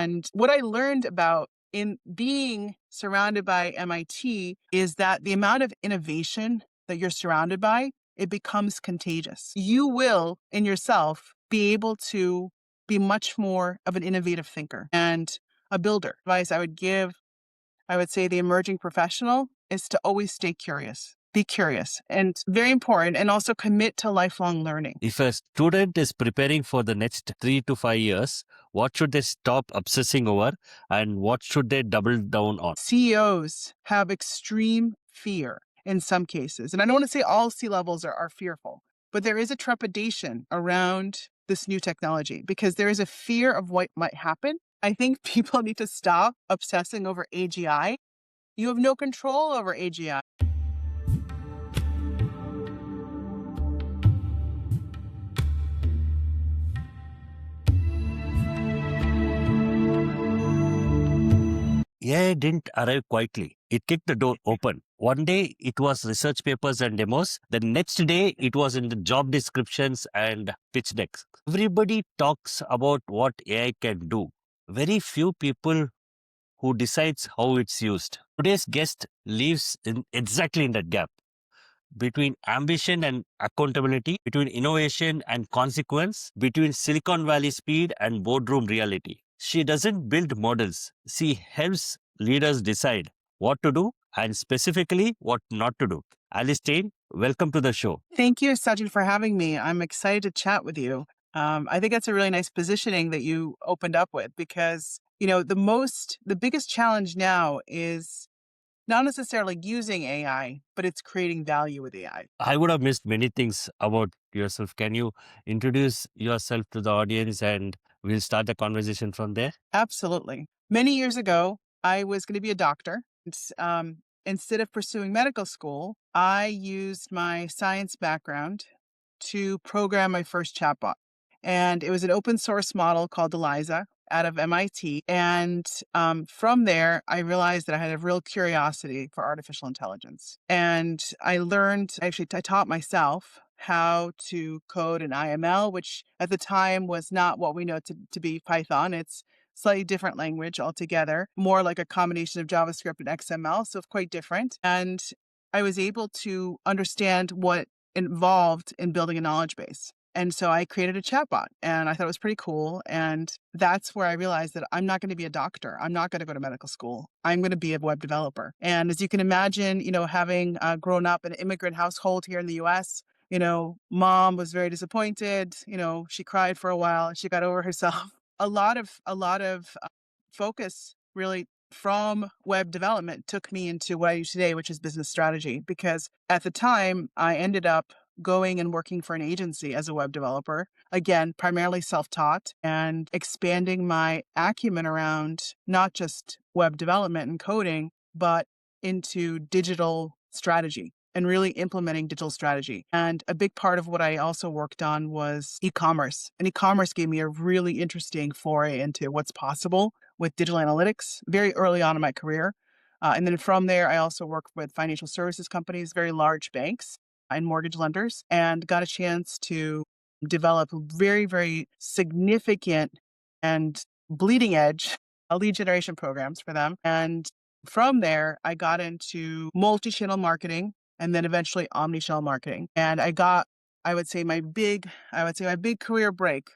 And what I learned about in being surrounded by MIT is that the amount of innovation that you're surrounded by, it becomes contagious. You will, in yourself, be able to be much more of an innovative thinker and a builder. Advice I would give, I would say the emerging professional is to always stay curious. Be curious and very important, and also commit to lifelong learning. If a student is preparing for the next 3 to 5 years, what should they stop obsessing over and what should they double down on? CEOs have extreme fear in some cases. And I don't want to say all C-levels are fearful, but there is a trepidation around this new technology because there is a fear of what might happen. I think people need to stop obsessing over AGI. You have no control over AGI. AI didn't arrive quietly. It kicked the door open. One day it was research papers and demos. The next day it was in the job descriptions and pitch decks. Everybody talks about what AI can do. Very few people who decides how it's used. Today's guest lives exactly in that gap between ambition and accountability, between innovation and consequence, between Silicon Valley speed and boardroom reality. She doesn't build models. She helps leaders decide what to do and specifically what not to do. Alice Stein, welcome to the show. Thank you, Sajid, for having me. I'm excited to chat with you. I think that's a really nice positioning that you opened up with because, the biggest challenge now is not necessarily using AI, but it's creating value with AI. I would have missed many things about yourself. Can you introduce yourself to the audience and we'll start the conversation from there? Absolutely. Many years ago, I was going to be a doctor. Instead of pursuing medical school, I used my science background to program my first chatbot. And it was an open source model called Eliza out of MIT. And from there, I realized that I had a real curiosity for artificial intelligence. And I taught myself how to code an IML, which at the time was not what we know to be Python. It's slightly different language altogether, more like a combination of JavaScript and XML, so quite different. And I was able to understand what involved in building a knowledge base. And so I created a chatbot and I thought it was pretty cool. And that's where I realized that I'm not going to be a doctor. I'm not going to go to medical school. I'm going to be a web developer. And as you can imagine, having grown up in an immigrant household here in the US, mom was very disappointed. She cried for a while and she got over herself. A lot of focus really from web development took me into what I do today, which is business strategy. Because at the time, I ended up going and working for an agency as a web developer, again, primarily self-taught, and expanding my acumen around not just web development and coding, but into digital strategy and really implementing digital strategy. And a big part of what I also worked on was e-commerce. And e-commerce gave me a really interesting foray into what's possible with digital analytics very early on in my career. And then from there, I also worked with financial services companies, very large banks and mortgage lenders, and got a chance to develop very, very significant and bleeding edge lead generation programs for them. And from there, I got into multi-channel marketing and then eventually omni-channel marketing. And I would say my big career break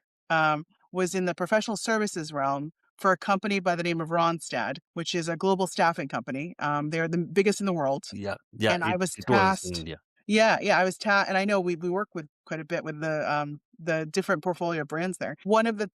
was in the professional services realm for a company by the name of Ranstad, which is a global staffing company. They're the biggest in the world. Yeah, And I was it was in tasked. India. Yeah, I was and I know we work with quite a bit with the different portfolio brands there. One of the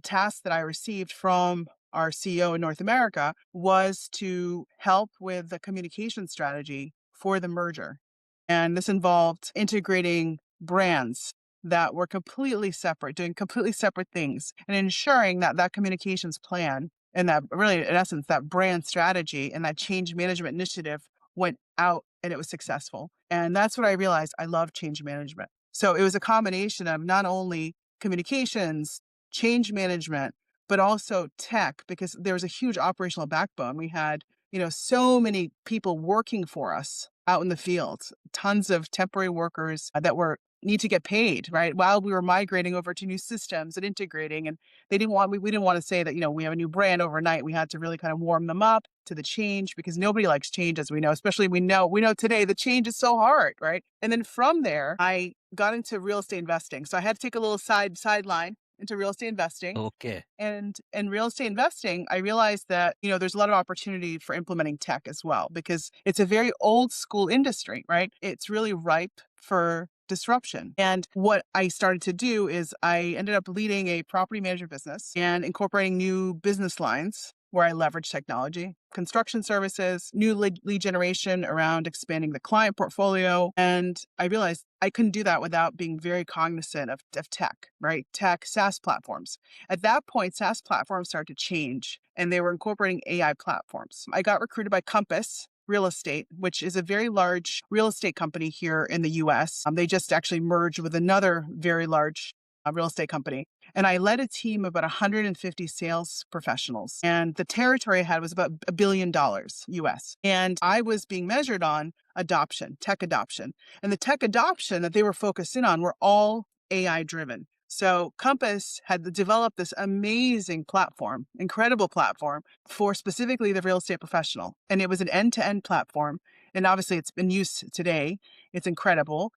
tasks that I received from our CEO in North America was to help with the communication strategy for the merger. And this involved integrating brands that were completely separate, doing completely separate things, and ensuring that that communications plan and that really, in essence, that brand strategy and that change management initiative went out and it was successful. And that's what I realized. I love change management. So it was a combination of not only communications, change management, but also tech, because there was a huge operational backbone. We had, so many people working for us out in the field, tons of temporary workers that were need to get paid, right? While we were migrating over to new systems and integrating, and we didn't want to say that, we have a new brand overnight. We had to really kind of warm them up to the change because nobody likes change, as we know, especially we know today the change is so hard, right? And then from there, I got into real estate investing. So I had to take a little sideline into real estate investing. Okay. And in real estate investing, I realized that, there's a lot of opportunity for implementing tech as well, because it's a very old school industry, right? It's really ripe for disruption. And what I started to do is I ended up leading a property management business and incorporating new business lines where I leverage technology, construction services, new lead generation around expanding the client portfolio. And I realized I couldn't do that without being very cognizant of tech, right? Tech, SaaS platforms. At that point, SaaS platforms started to change and they were incorporating AI platforms. I got recruited by Compass Real Estate, which is a very large real estate company here in the US. They just actually merged with another very large real estate company. And I led a team of about 150 sales professionals. And the territory I had was about $1 billion US. And I was being measured on adoption, tech adoption. And the tech adoption that they were focused in on were all AI driven. So Compass had developed this amazing platform, incredible platform for specifically the real estate professional. And it was an end-to-end platform. And obviously it's in use today. It's incredible.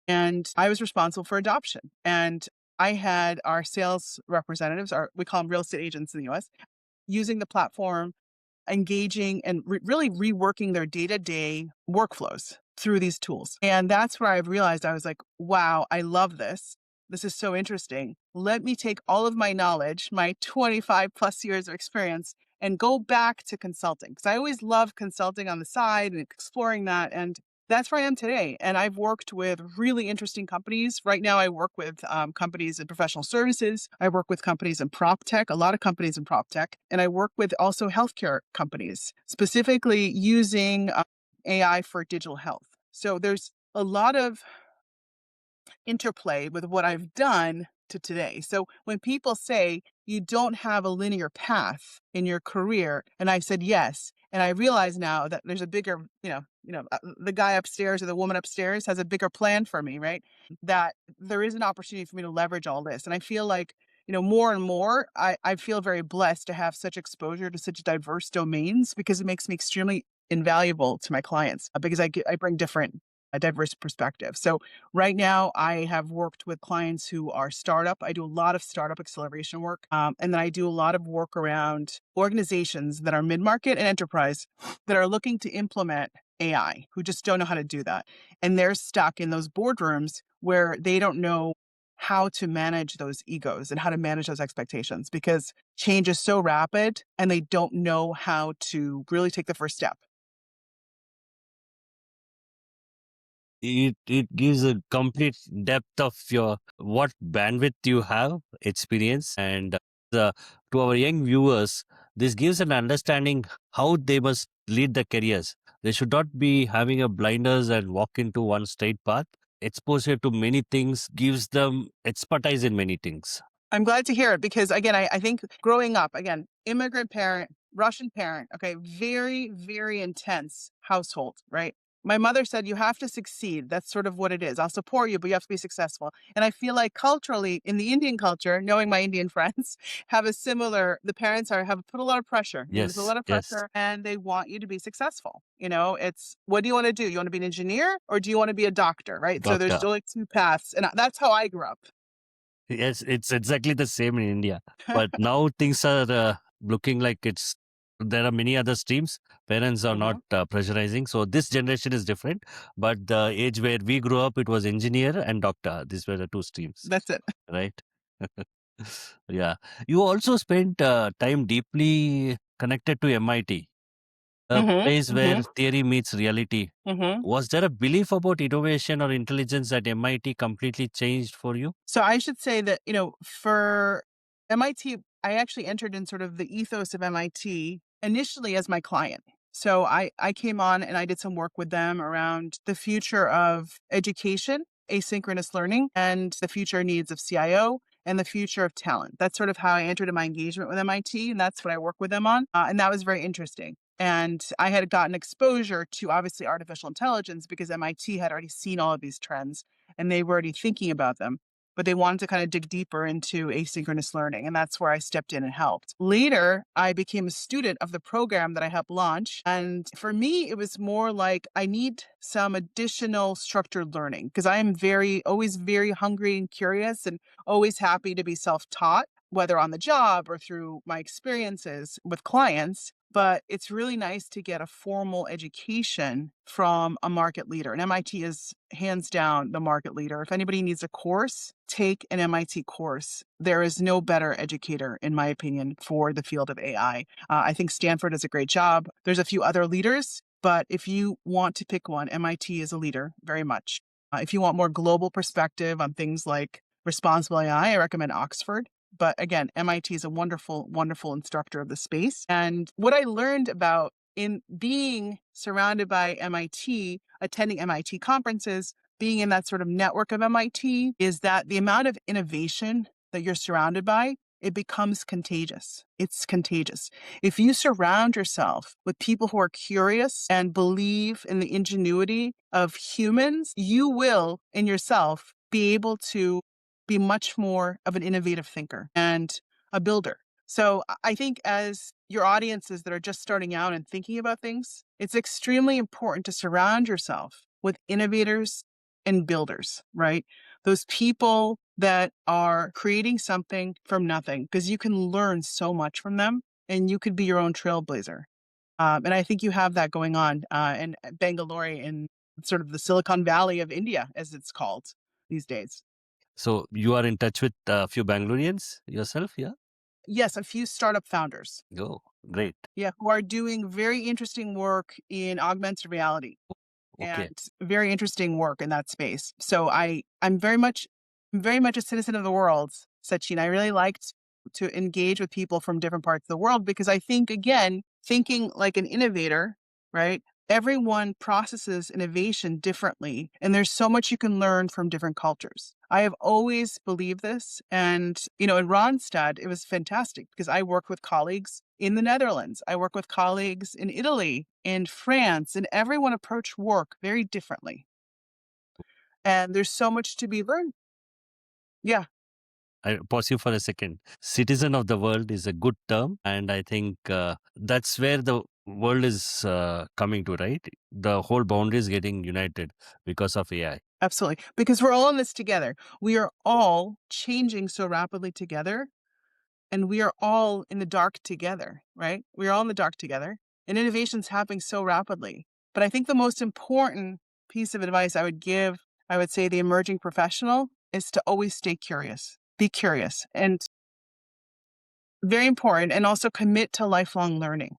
And I was responsible for adoption. And I had our sales representatives, we call them real estate agents in the US, using the platform, engaging and really reworking their day-to-day workflows through these tools. And that's where I realized I was like, wow, I love this. This is so interesting. Let me take all of my knowledge, my 25 plus years of experience, and go back to consulting. Because I always loved consulting on the side and exploring that. And that's where I am today. And I've worked with really interesting companies. Right now, I work with companies in professional services. I work with companies in prop tech, a lot of companies in prop tech. And I work with also healthcare companies, specifically using AI for digital health. So there's a lot of interplay with what I've done to today. So when people say you don't have a linear path in your career, and I said yes, and I realize now that there's a bigger, the guy upstairs or the woman upstairs has a bigger plan for me, right? That there is an opportunity for me to leverage all this. And I feel like, more and more, I feel very blessed to have such exposure to such diverse domains because it makes me extremely invaluable to my clients because I bring different a diverse perspective. So right now I have worked with clients who are startup. I do a lot of startup acceleration work. And then I do a lot of work around organizations that are mid-market and enterprise that are looking to implement AI, who just don't know how to do that. And they're stuck in those boardrooms where they don't know how to manage those egos and how to manage those expectations because change is so rapid and they don't know how to really take the first step. It gives a complete depth of your what bandwidth you have experience, and to our young viewers this gives an understanding how they must lead their careers. They should not be having a blinders and walk into one straight path. Exposure to many things gives them expertise in many things. I'm glad to hear it because, again, I think growing up, again, immigrant parent, Russian parent, okay, very, very intense household, right? My mother said, you have to succeed. That's sort of what it is. I'll support you, but you have to be successful. And I feel like culturally, in the Indian culture, knowing my Indian friends, the parents have put a lot of pressure. They put a Yes, lot of yes. pressure and they want you to be successful. It's what do you want to do? You want to be an engineer or do you want to be a doctor, right? So there's Doctor. only two paths. And that's how I grew up. Yes, it's exactly the same in India. But now things are looking like there are many other streams. Parents are not Mhm. pressurizing. So this generation is different. But the age where we grew up, it was engineer and doctor. These were the two streams, That's it. right? Yeah. You also spent time deeply connected to MIT, a Mhm, place where mhm, theory meets reality. mhm. Was there a belief about innovation or intelligence that MIT completely changed for you? So I should say that, for MIT, I actually entered in sort of the ethos of MIT initially as my client. So I came on and I did some work with them around the future of education, asynchronous learning, and the future needs of CIO and the future of talent. That's sort of how I entered in my engagement with MIT, and that's what I work with them on. And that was very interesting. And I had gotten exposure to obviously artificial intelligence because MIT had already seen all of these trends and they were already thinking about them, but they wanted to kind of dig deeper into asynchronous learning. And that's where I stepped in and helped. Later, I became a student of the program that I helped launch. And for me, it was more like I need some additional structured learning because I am always very hungry and curious and always happy to be self-taught, whether on the job or through my experiences with clients. But it's really nice to get a formal education from a market leader. And MIT is hands down the market leader. If anybody needs a course, take an MIT course. There is no better educator, in my opinion, for the field of AI. I think Stanford does a great job. There's a few other leaders, but if you want to pick one, MIT is a leader very much. If you want more global perspective on things like responsible AI, I recommend Oxford. But again, MIT is a wonderful, wonderful instructor of the space. And what I learned about in being surrounded by MIT, attending MIT conferences, being in that sort of network of MIT, is that the amount of innovation that you're surrounded by, it becomes contagious. It's contagious. If you surround yourself with people who are curious and believe in the ingenuity of humans, you will in yourself be able to be much more of an innovative thinker and a builder. So I think as your audiences that are just starting out and thinking about things, it's extremely important to surround yourself with innovators and builders, right? Those people that are creating something from nothing because you can learn so much from them and you could be your own trailblazer. And I think you have that going on in Bangalore, in sort of the Silicon Valley of India, as it's called these days. So you are in touch with a few Bangaloreans yourself, yeah? Yes, a few startup founders, Oh, great. yeah, who are doing very interesting work in augmented reality Okay. and very interesting work in that space. So I'm very much a citizen of the world, Sachin. I really liked to engage with people from different parts of the world because I think again, thinking like an innovator, right? Everyone processes innovation differently, and there's so much you can learn from different cultures. I have always believed this. And, in Ranstad, it was fantastic because I work with colleagues in the Netherlands. I work with colleagues in Italy, in France, and everyone approach work very differently. And there's so much to be learned. Yeah, I pause you for a second. Citizen of the world is a good term, and I think that's where the world is coming to, right? The whole boundary is getting united because of AI. absolutely. Because we're all in this together. We are all changing so rapidly together, and we are all in the dark together, right? We're all in the dark together, and innovation's happening so rapidly. But I think the most important piece of advice I would give, I would say the emerging professional, is to always stay curious. Be curious and very important, and also commit to lifelong learning.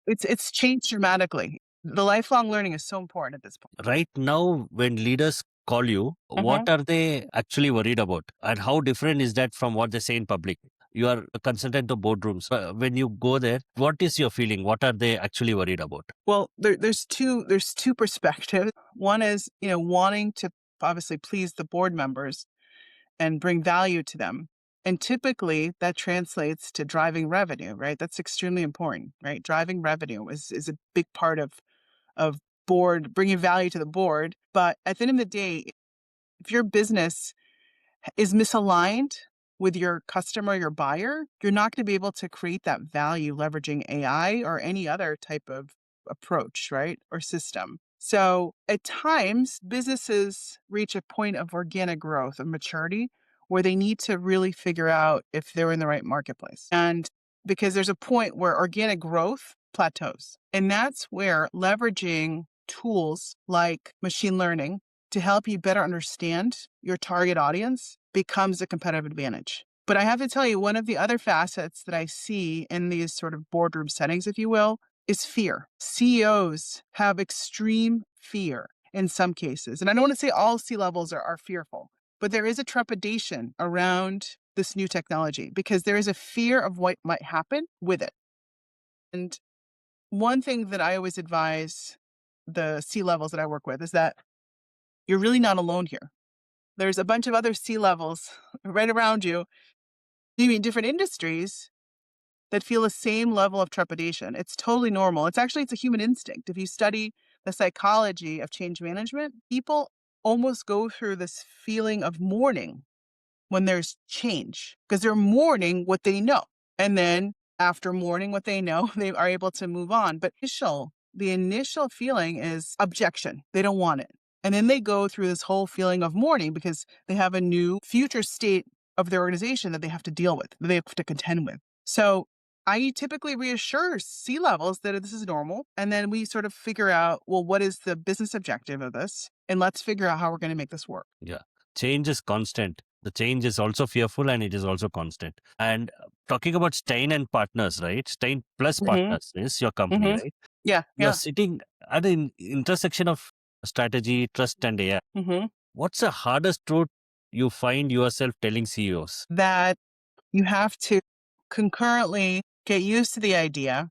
It's changed dramatically. The lifelong learning is so important at this point. Right now, when leaders call you, what Mhm. are they actually worried about? And how different is that from what they say in public? You are a consultant to boardrooms. When you go there, what is your feeling? What are they actually worried about? Well, there's two perspectives. One is, wanting to obviously please the board members and bring value to them. And typically that translates to driving revenue, right? That's extremely important, right? Driving revenue is a big part of board, bringing value to the board. But at the end of the day, if your business is misaligned with your customer, your buyer, you're not going to be able to create that value leveraging AI or any other type of approach, right? Or system. So at times, businesses reach a point of organic growth and maturity where they need to really figure out if they're in the right marketplace. And because there's a point where organic growth plateaus. And that's where leveraging tools like machine learning to help you better understand your target audience becomes a competitive advantage. But I have to tell you, one of the other facets that I see in these sort of boardroom settings, if you will, is fear. CEOs have extreme fear in some cases. And I don't want to say all C levels are fearful, but there is a trepidation around this new technology because there is a fear of what might happen with it. And one thing that I always advise the C levels that I work with is that you're really not alone here. There's a bunch of other C levels right around you, maybe in different industries, that feel the same level of trepidation. It's totally normal. It's a human instinct. If you study the psychology of change management, people almost go through this feeling of mourning when there's change because they're mourning what they know. And then after mourning what they know, they are able to move on. But the initial feeling is objection. They don't want it. And then they go through this whole feeling of mourning because they have a new future state of their organization that they have to deal with, that they have to contend with. So I typically reassure C-levels that this is normal. And then we sort of figure out, well, what is the business objective of this? And let's figure out how we're going to make this work. Yeah. Change is constant. The change is also fearful and it is also constant. And talking about Stein and Partners, right? Stein plus Hmm. Partners is your company, Hmm. right? Yeah. You are Yeah. sitting at the intersection of strategy, trust, and AI. Hmm. What's the hardest truth you find yourself telling CEOs? That you have to concurrently get used to the idea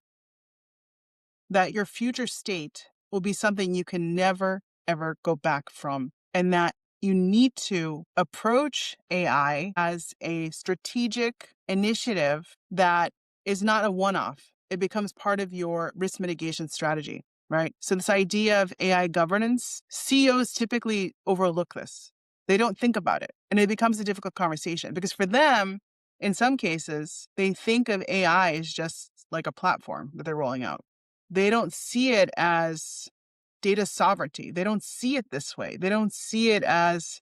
that your future state will be something you can never, ever go back from. And that you need to approach AI as a strategic initiative that is not a one off. It becomes part of your risk mitigation strategy, right? So, this idea of AI governance, CEOs typically overlook this. They don't think about it. And it becomes a difficult conversation because for them, in some cases, they think of AI as just like a platform that they're rolling out. They don't see it as data sovereignty. They don't see it this way. They don't see it as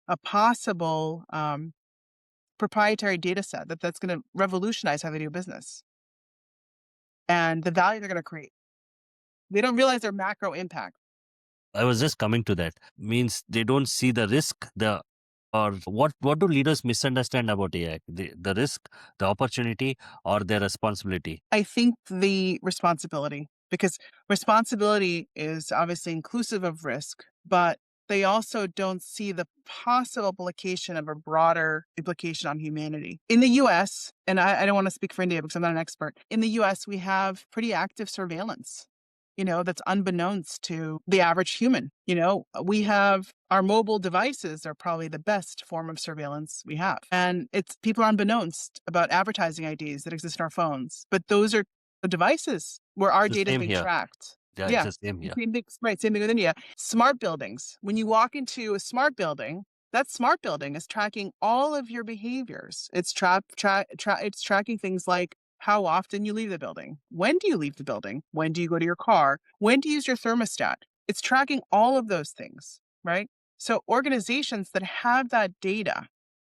a possible proprietary data set that's going to revolutionize how they do business and the value they're going to create. They don't realize their macro impact. I was just coming to that. Means they don't see the risk, the or what do leaders misunderstand about AI? The risk, the opportunity, or their responsibility? I think the responsibility, because responsibility is obviously inclusive of risk, but they also don't see the possible application of a broader implication on humanity. In the US, and I don't want to speak for India because I'm not an expert, in the US, we have pretty active surveillance, that's unbeknownst to the average human. We have our mobile devices are probably the best form of surveillance we have. And it's people are unbeknownst about advertising IDs that exist in our phones. But those are the devices where our It's the data is same being here. tracked. Yeah, it's Yeah. the same here. Same thing, right, same thing with India. Smart buildings. When you walk into a smart building, that smart building is tracking all of your behaviors. It's tracking things like how often you leave the building. When do you leave the building? When do you go to your car? When do you use your thermostat? It's tracking all of those things, right? So organizations that have that data,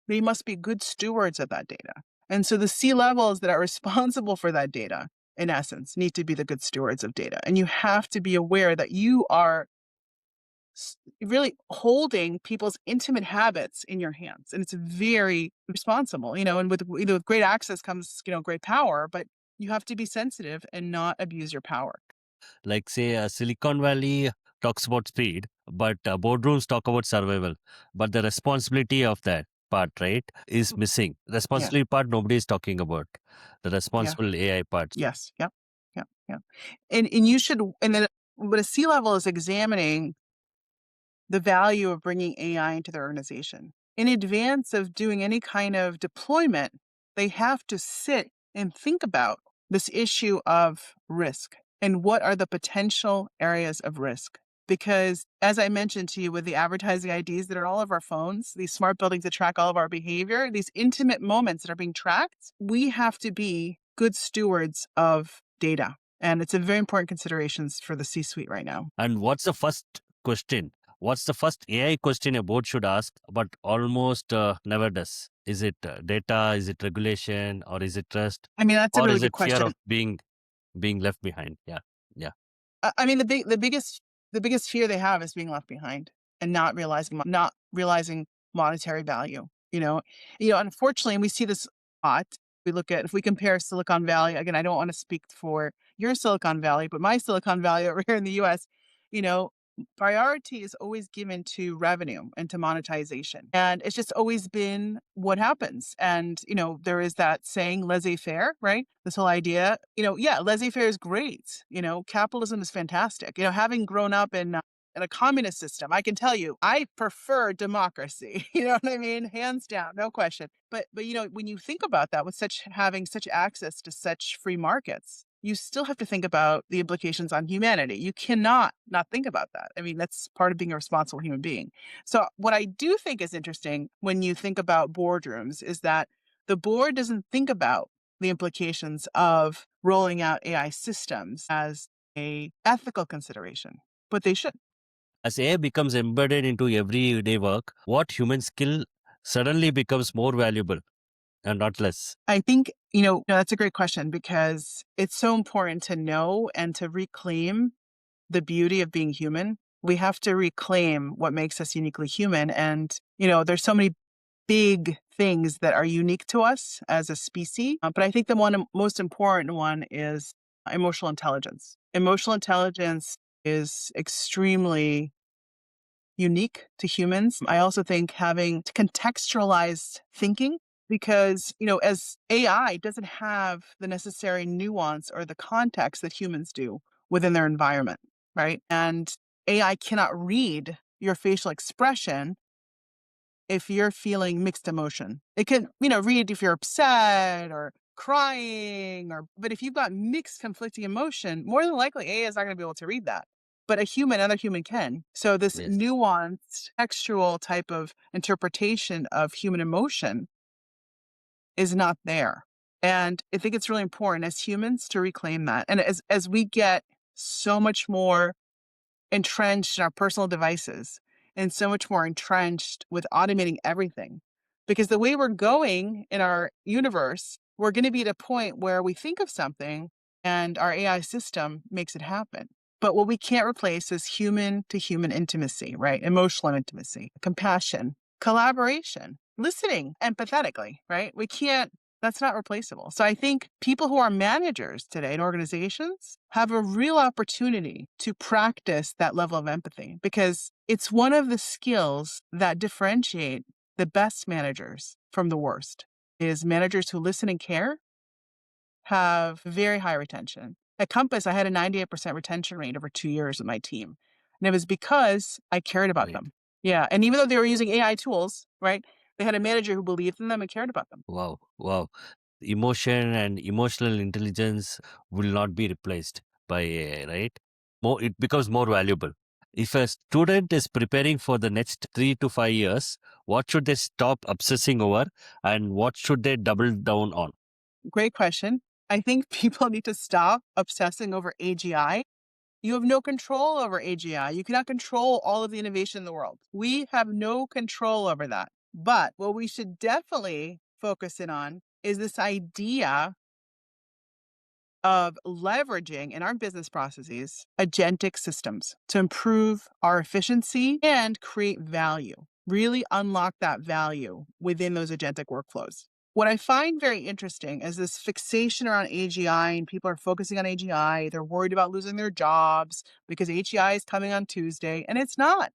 they must be good stewards of that data. And so the C-levels that are responsible for that data, in essence, need to be the good stewards of data. And you have to be aware that you are really holding people's intimate habits in your hands. And it's very responsible, and with great access comes, great power, but you have to be sensitive and not abuse your power. Like say Silicon Valley talks about speed, but boardrooms talk about survival. But the responsibility of that part, right, is missing. Yeah. Responsibility part nobody is talking about. The Yeah. responsible AI part. Yes. Yep. Yep. Yep. And you should, and then what a C-level is examining the value of bringing AI into their organization. In advance of doing any kind of deployment, they have to sit and think about this issue of risk and what are the potential areas of risk. Because as I mentioned to you with the advertising IDs that are all of our phones, these smart buildings that track all of our behavior, these intimate moments that are being tracked, we have to be good stewards of data. And it's a very important considerations for the C-suite right now. And what's the first question? What's the first AI question a board should ask, but almost never does? Is it data? Is it regulation? Or is it trust? I mean, that's a Or really is good it fear question. of being left behind? Yeah, yeah. I mean, the biggest fear they have is being left behind and not realizing monetary value. Unfortunately, and we see this a lot. If we compare Silicon Valley again, I don't want to speak for your Silicon Valley, but my Silicon Valley over here in the U.S. You know, priority is always given to revenue and to monetization, and it's just always been what happens. And there is that saying, laissez-faire, right? This whole idea, yeah, laissez-faire is great. Capitalism is fantastic. Having grown up in a communist system, I can tell you, I prefer democracy. You know what I mean? Hands down, no question. But when you think about that, with having such access to such free markets, you still have to think about the implications on humanity. You cannot not think about that. I mean, that's part of being a responsible human being. So, what I do think is interesting when you think about boardrooms is that the board doesn't think about the implications of rolling out AI systems as a ethical consideration, but they should. As AI becomes embedded into everyday work, what human skill suddenly becomes more valuable and not less? I think, that's a great question because it's so important to know and to reclaim the beauty of being human. We have to reclaim what makes us uniquely human. And, there's so many big things that are unique to us as a species. But I think the most important one is emotional intelligence. Emotional intelligence is extremely unique to humans. I also think having contextualized thinking because, as AI doesn't have the necessary nuance or the context that humans do within their environment, right? And AI cannot read your facial expression if you're feeling mixed emotion. It can, read if you're upset or crying but if you've got mixed conflicting emotion, more than likely AI is not going to be able to read that. But another human can. So this Yes. nuanced textual type of interpretation of human emotion is not there. And I think it's really important as humans to reclaim that. And as we get so much more entrenched in our personal devices and so much more entrenched with automating everything. Because the way we're going in our universe, we're going to be at a point where we think of something and our AI system makes it happen. But what we can't replace is human to human intimacy, right? Emotional intimacy, compassion, collaboration, listening empathetically, right? That's not replaceable. So I think people who are managers today in organizations have a real opportunity to practice that level of empathy because it's one of the skills that differentiate the best managers from the worst is managers who listen and care have very high retention. At Compass, I had a 98% retention rate over 2 years with my team. And it was because I cared about Right. them. Yeah. And even though they were using AI tools, right, they had a manager who believed in them and cared about them. Wow. Wow. Emotion and emotional intelligence will not be replaced by AI, right? It becomes more valuable. If a student is preparing for the next 3 to 5 years, what should they stop obsessing over and what should they double down on? Great question. I think people need to stop obsessing over AGI. You have no control over AGI. You cannot control all of the innovation in the world. We have no control over that. But what we should definitely focus in on is this idea of leveraging in our business processes agentic systems to improve our efficiency and create value, really unlock that value within those agentic workflows. What I find very interesting is this fixation around AGI, and people are focusing on AGI. They're worried about losing their jobs because AGI is coming on Tuesday, and it's not.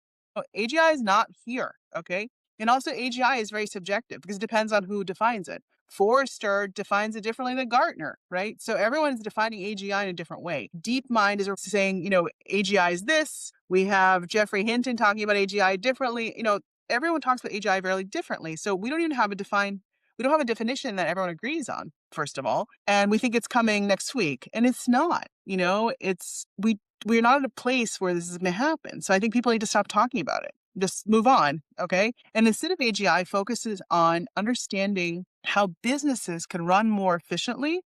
AGI is not here, okay? And also, AGI is very subjective because it depends on who defines it. Forrester defines it differently than Gartner, right? So everyone's defining AGI in a different way. DeepMind is saying, AGI is this. We have Jeffrey Hinton talking about AGI differently. Everyone talks about AGI very differently. So we don't even have we don't have a definition that everyone agrees on, first of all. And we think it's coming next week. And it's not, we're not at a place where this is going to happen. So I think people need to stop talking about it. Just move on, okay? And instead of AGI focuses on understanding how businesses can run more efficiently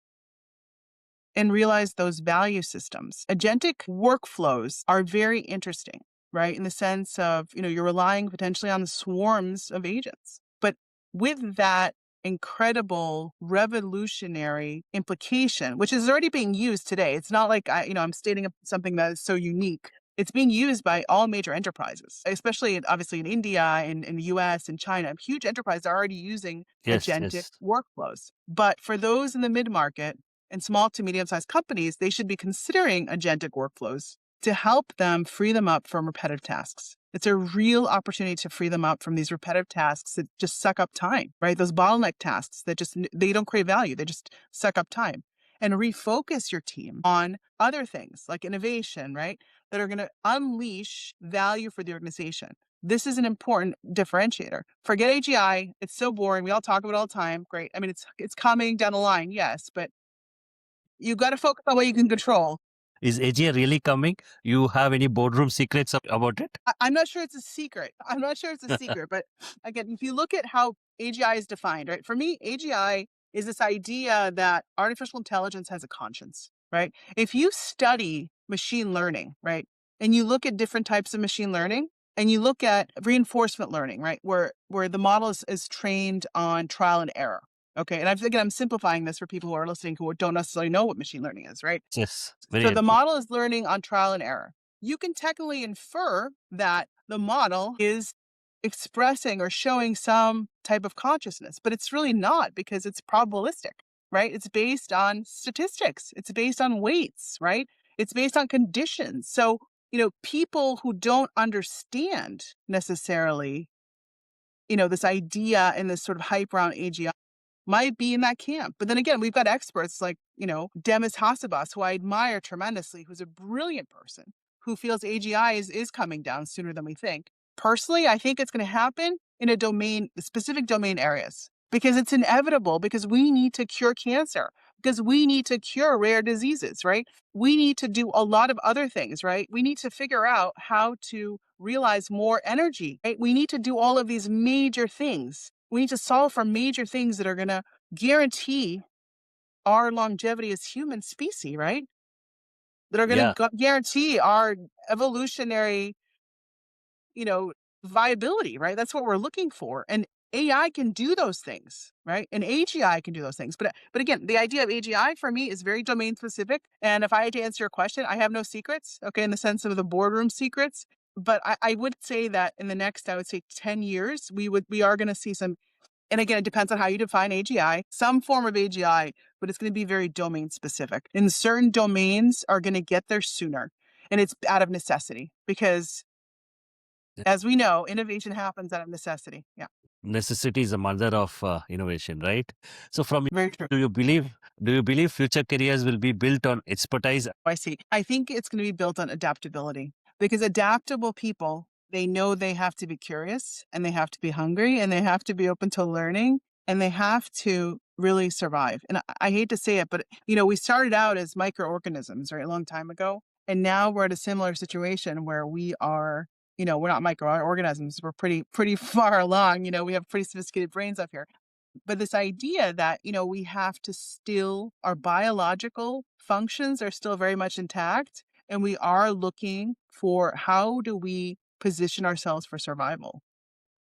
and realize those value systems. Agentic workflows are very interesting, right? In the sense of, you're relying potentially on the swarms of agents. But with that incredible revolutionary implication, which is already being used today, it's not like I'm stating something that is so unique. It's being used by all major enterprises, especially obviously in India, in the US, and China. Huge enterprises are already using Yes, agentic yes. workflows. But for those in the mid-market and small to medium-sized companies, they should be considering agentic workflows to help them free them up from repetitive tasks. It's a real opportunity to free them up from these repetitive tasks that just suck up time, right? Those bottleneck tasks that they don't create value. They just suck up time. And refocus your team on other things like innovation, right? That are going to unleash value for the organization. This is an important differentiator. Forget AGI. It's so boring. We all talk about it all the time. Great. I mean, it's coming down the line, yes, but You got to focus on what you can control. Is AGI really coming? You have any boardroom secrets about it? I'm not sure it's a secret. I'm not sure it's a secret, but again, if you look at how AGI is defined, right? For me, AGI is this idea that artificial intelligence has a conscience, right? If you study machine learning, right, and you look at different types of machine learning, and you look at reinforcement learning, right, where the model is trained on trial and error. Okay, and again, I'm simplifying this for people who are listening who don't necessarily know what machine learning is, right? Yes, So very the helpful. model is learning on trial and error. You can technically infer that the model is expressing or showing some type of consciousness, but it's really not because it's probabilistic, right? It's based on statistics, it's based on weights, right? It's based on conditions. So, people who don't understand necessarily, this idea and this sort of hype around AGI might be in that camp. But then again, we've got experts like, Demis Hassabis, who I admire tremendously, who's a brilliant person who feels AGI is coming down sooner than we think. Personally, I think it's going to happen in specific domain areas because it's inevitable because we need to cure cancer, because we need to cure rare diseases, right? We need to do a lot of other things, right? We need to figure out how to realize more energy, right? We need to do all of these major things. We need to solve for major things that are going to guarantee our longevity as human species, right? That are going Yeah. to guarantee our evolutionary, you know, viability, right? That's what we're looking for. And AI can do those things, right? And AGI can do those things. But again, the idea of AGI for me is very domain specific. And if I had to answer your question, I have no secrets, okay, in the sense of the boardroom secrets. But I would say that in the next, I would say 10 years, we are going to see some, and again, it depends on how you define AGI, some form of AGI, but it's going to be very domain specific. And certain domains are going to get there sooner. And it's out of necessity because, as we know, innovation happens out of necessity. Yeah, Necessity is the mother of innovation, right? So from very true. do you believe do you believe future careers will be built on expertise? I see. I think it's going to be built on adaptability because adaptable people, they know they have to be curious and they have to be hungry and they have to be open to learning and they have to really survive. And I hate to say it, but we started out as microorganisms, right, a long time ago. And now we're at a similar situation where we are, we're not microorganisms. We're pretty far along. We have pretty sophisticated brains up here. But this idea that, we have to still, our biological functions are still very much intact. And we are looking for how do we position ourselves for survival,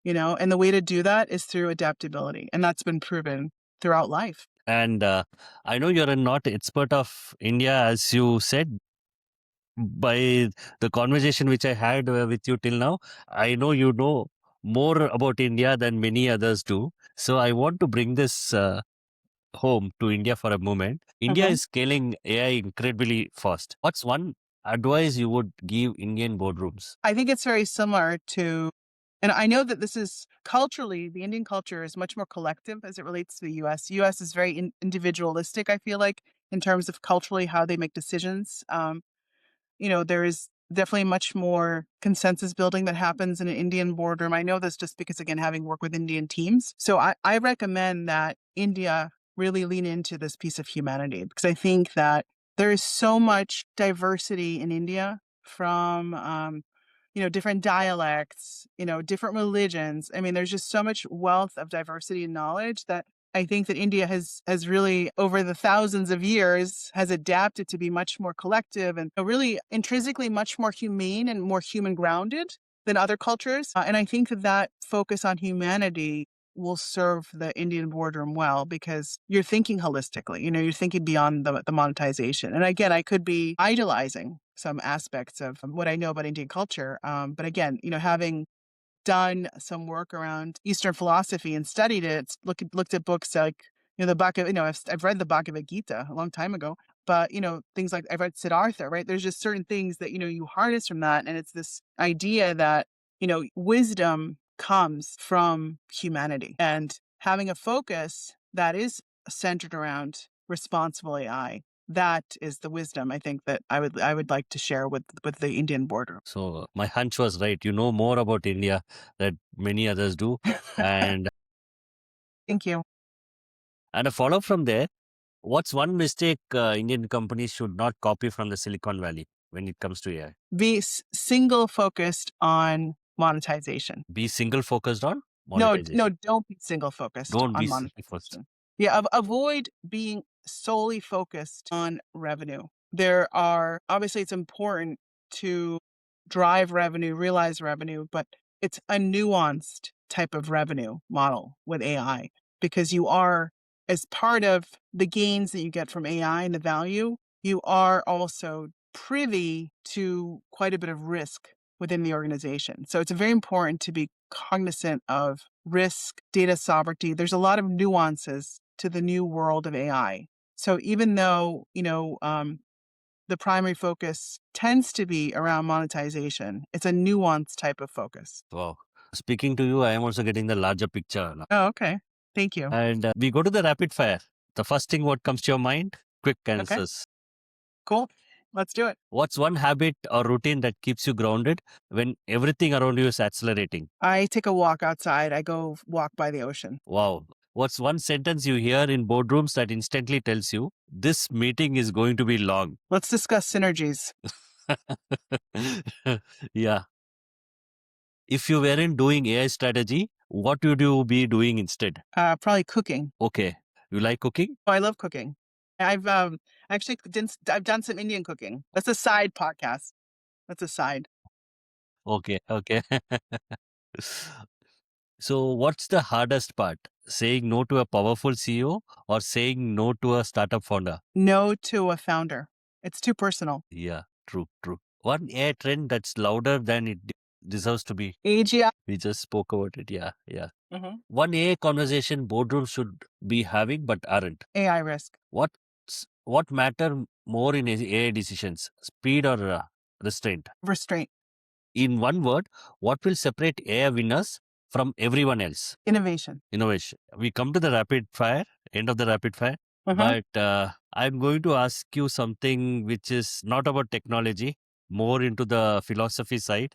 and the way to do that is through adaptability. And that's been proven throughout life. And I know you're not expert of India, as you said, by the conversation which I had with you till now. I know you know more about India than many others do. So I want to bring this home to India for a moment. India Mhm. is scaling AI incredibly fast. What's one advice you would give Indian boardrooms? I think it's very similar to, and I know that this is culturally, the Indian culture is much more collective as it relates to the US. US is very individualistic, I feel like, in terms of culturally how they make decisions. There is definitely much more consensus building that happens in an Indian boardroom. I know this just because, again, having worked with Indian teams. So I recommend that India really lean into this piece of humanity because I think that there is so much diversity in India from, different dialects, different religions. I mean, there's just so much wealth of diversity and knowledge that I think that India has really, over the thousands of years, has adapted to be much more collective and really intrinsically much more humane and more human grounded than other cultures. And I think that focus on humanity will serve the Indian boardroom well because you're thinking holistically. You're thinking beyond the monetization. And again, I could be idolizing some aspects of what I know about Indian culture. But again, having done some work around Eastern philosophy and studied it, looked at books like, the Bhagavad, I've read the Bhagavad Gita a long time ago, but, things like I've read Siddhartha, right? There's just certain things that, you harness from that. And it's this idea that, wisdom comes from humanity and having a focus that is centered around responsible AI. That is the wisdom I think that I would like to share with the Indian border. So my hunch was right. You know more about India than many others do. And Thank you. a follow up from there. What's one mistake Indian companies should not copy from the Silicon Valley when it comes to AI? Be single focused on monetization. Be single focused on No, no, monetization. don't be single focused Don't on be single focused. monetization. Yeah, avoid being solely focused on revenue. There are obviously it's important to drive revenue, realize revenue, but it's a nuanced type of revenue model with AI because you are, as part of the gains that you get from AI and the value, you are also privy to quite a bit of risk within the organization. So it's very important to be cognizant of risk, data sovereignty. There's a lot of nuances to the new world of AI. So even though, the primary focus tends to be around monetization, it's a nuanced type of focus. Wow. Speaking to you, I am also getting the larger picture now. Oh, okay. Thank you. And we go to the rapid fire. The first thing what comes to your mind? Quick Okay, answers. cool. Let's do it. What's one habit or routine that keeps you grounded when everything around you is accelerating? I take a walk outside. I go walk by the ocean. Wow. What's one sentence you hear in boardrooms that instantly tells you this meeting is going to be long? Let's discuss synergies. Yeah. If you weren't doing AI strategy, what would you be doing instead? Probably cooking. Okay. You like cooking? Oh, I love cooking. I've actually I've done some Indian cooking. That's a side podcast. That's a side. Okay. Okay. So, what's the hardest part? Saying no to a powerful CEO or saying no to a startup founder? No to a founder. It's too personal. Yeah, true, true. One AI trend that's louder than it deserves to be. AGI. We just spoke about it. Yeah, yeah. Mhm. One AI conversation boardrooms should be having but aren't. AI risk. What matter more in AI decisions? Speed or restraint? Restraint. In one word, what will separate AI winners from everyone else? Innovation. Innovation. We come to the rapid fire, end of the rapid fire. Mhm. But I'm going to ask you something which is not about technology, more into the philosophy side.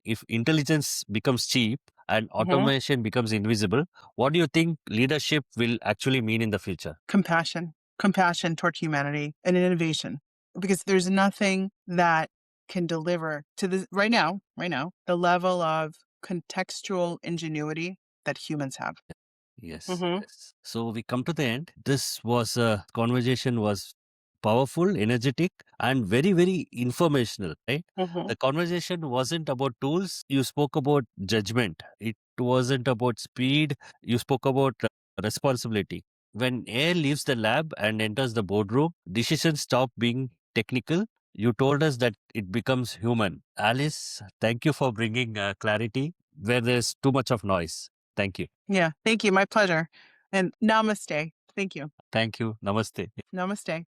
If intelligence becomes cheap and Mhm. automation becomes invisible, what do you think leadership will actually mean in the future? Compassion toward humanity and innovation. Because there's nothing that can deliver to the right now, the level of contextual ingenuity that humans have. Yes, Mhm. yes. So we come to the end. This was a conversation was powerful, energetic, and very, very informational, right? Mhm. The conversation wasn't about tools. You spoke about judgment. It wasn't about speed. You spoke about responsibility. When AI leaves the lab and enters the boardroom, decisions stop being technical. You told us that it becomes human. Alice, thank you for bringing clarity where there's too much of noise. Thank you. Yeah, thank you. My pleasure. And namaste. Thank you. Thank you. Namaste. Namaste.